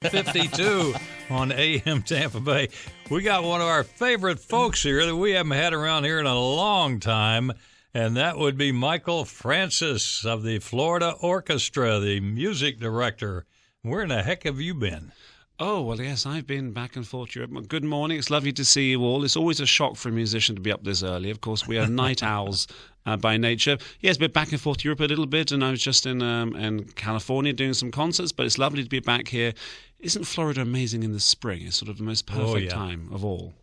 52 on AM Tampa Bay. We got one of our favorite folks here that we haven't had around here in a long time, and that would be Michael Francis of the Florida Orchestra, the music director. Where in the heck have you been? Oh, well, yes, I've been back and forth to Europe. Good morning. It's lovely to see you all. It's always a shock for a musician to be up this early. Of course, we are night owls by nature. Yes, been back and forth to Europe a little bit, and I was just in California doing some concerts, but it's lovely to be back here. Isn't Florida amazing in the spring? It's sort of the most perfect time of all.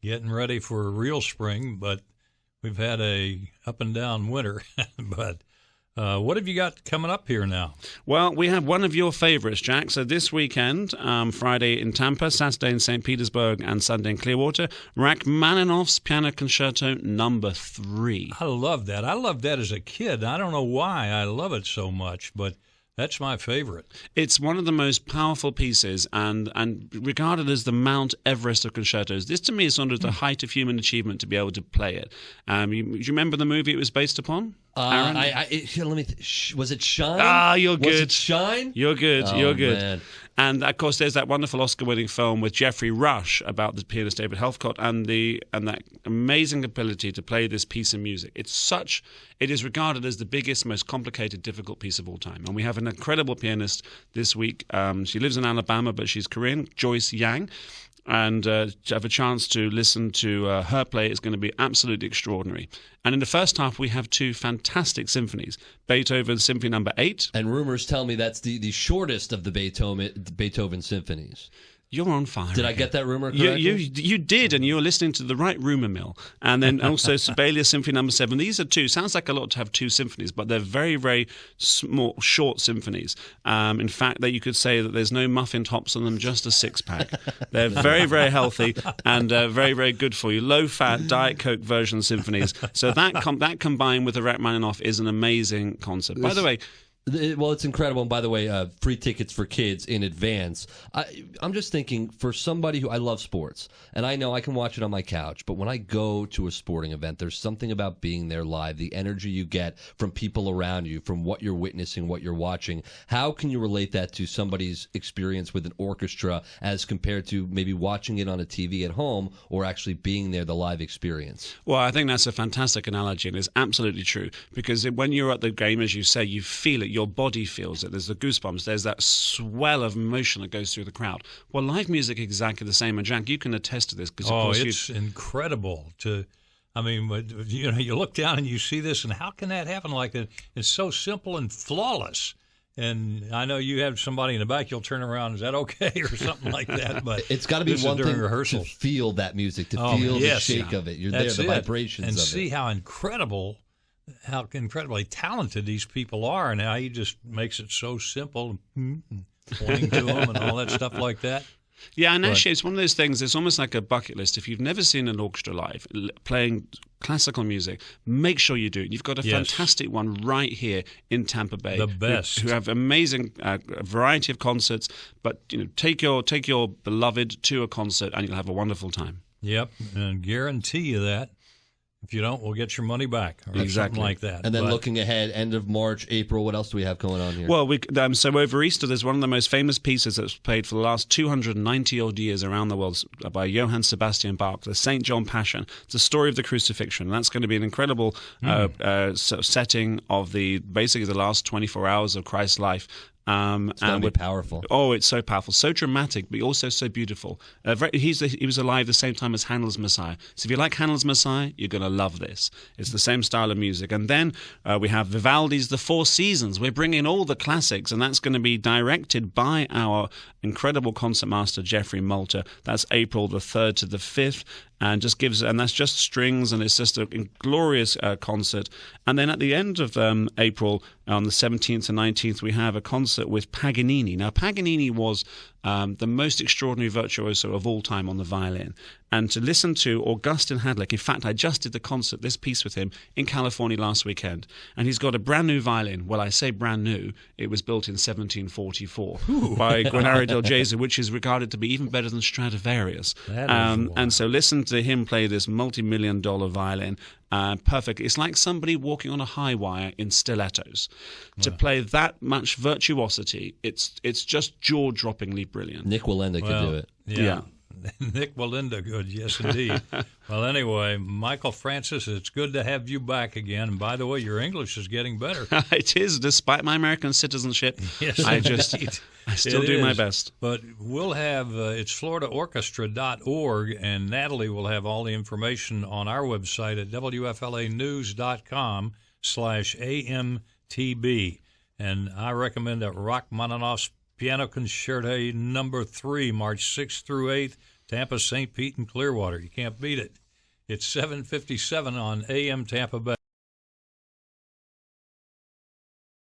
Getting ready for a real spring, but we've had a up and down winter. But what have you got coming up here now? Well, we have one of your favorites, Jack. So this weekend, Friday in Tampa, Saturday in St. Petersburg, and Sunday in Clearwater, Rachmaninoff's Piano Concerto No. 3. I love that. I loved that as a kid. I don't know why I love it so much, but that's my favorite. It's one of the most powerful pieces and regarded as the Mount Everest of concertos. This, to me, is sort of the height of human achievement to be able to play it. Do you remember the movie it was based upon? Was it Shine? Ah, you're good. Was it Shine? You're good. You're good. Man. And, of course, there's that wonderful Oscar-winning film with Jeffrey Rush about the pianist David Helfgott and that amazing ability to play this piece of music. It is regarded as the biggest, most complicated, difficult piece of all time. And we have an incredible pianist this week. She lives in Alabama, but she's Korean, Joyce Yang. And to have a chance to listen to her play is going to be absolutely extraordinary. And in the first half, we have two fantastic symphonies. Beethoven's Symphony No. 8. And rumors tell me that's the shortest of the Beethoven symphonies. You're on fire. Did I get that rumor correctly? You did, and you were listening to the right rumor mill. And then also Sibelius Symphony No. 7. These are two. Sounds like a lot to have two symphonies, but they're very, very small, short symphonies. In fact, that you could say that there's no muffin tops on them, just a six-pack. They're very, very healthy and very, very good for you. Low-fat Diet Coke version symphonies. So that combined with the Rachmaninoff is an amazing concert. By the way, well, it's incredible. And by the way, free tickets for kids in advance. I'm just thinking, for somebody who, I love sports, and I know I can watch it on my couch, but when I go to a sporting event, there's something about being there live, the energy you get from people around you, from what you're witnessing, what you're watching. How can you relate that to somebody's experience with an orchestra as compared to maybe watching it on a TV at home or actually being there, the live experience? Well, I think that's a fantastic analogy, and it's absolutely true, because when you're at the game, as you say, you feel it. Your body feels it. There's the goosebumps. There's that swell of emotion that goes through the crowd. Well, live music is exactly the same. And Jack, you can attest to this. It's incredible you look down and you see this, and how can that happen like that? It's so simple and flawless. And I know you have somebody in the back, you'll turn around, is that okay, or something like that? But it's got to be one thing to feel that music, to feel the shake of it. You're there, the vibrations and of it. And see how incredibly talented these people are, and how he just makes it so simple, pointing to them and all that stuff like that. Yeah, and actually it's one of those things, it's almost like a bucket list. If you've never seen an orchestra live playing classical music, make sure you do it. You've got a fantastic one right here in Tampa Bay. The best. Who have amazing variety of concerts, but take your beloved to a concert and you'll have a wonderful time. Yep, and guarantee you that. If you don't, we'll get your money back, or something like that. And then looking ahead, end of March, April, what else do we have going on here? Well, so over Easter, there's one of the most famous pieces that's played for the last 290-odd years around the world by Johann Sebastian Bach, the St. John Passion. It's the story of the crucifixion. And that's going to be an incredible setting of basically the last 24 hours of Christ's life. It's going to be powerful. Oh, it's so powerful, so dramatic, but also so beautiful. He was alive the same time as Handel's Messiah. So if you like Handel's Messiah, you're going to love this. It's the same style of music. And then we have Vivaldi's The Four Seasons. We're bringing all the classics, and that's going to be directed by our incredible concertmaster, Jeffrey Malter. That's April the 3rd to the 5th. And that's just strings, and it's just a glorious concert. And then at the end of April, on the 17th and 19th, we have a concert with Paganini. Now, Paganini was the most extraordinary virtuoso of all time on the violin. And to listen to Augustin Hadlick, in fact, I just did this piece with him in California last weekend. And he's got a brand new violin. Well, I say brand new. It was built in 1744 by Guarnero del Gesù, which is regarded to be even better than Stradivarius. And so listen to him play this multi-million-dollar violin. perfect. It's like somebody walking on a high wire in stilettos. To play that much virtuosity, it's just jaw-droppingly brilliant. Nick Walenda could do it. Yeah. Nick Walenda could, yes, indeed. Well, anyway, Michael Francis, it's good to have you back again. And by the way, your English is getting better. It is, despite my American citizenship. Yes, I still do my best. But we'll have, it's floridaorchestra.org, and Natalie will have all the information on our website at wflanews.com/AMTB. And I recommend that Rachmaninoff's Piano Concerto No. 3, March 6th through 8th, Tampa, St. Pete, and Clearwater. You can't beat it. It's 7:57 on AM Tampa Bay.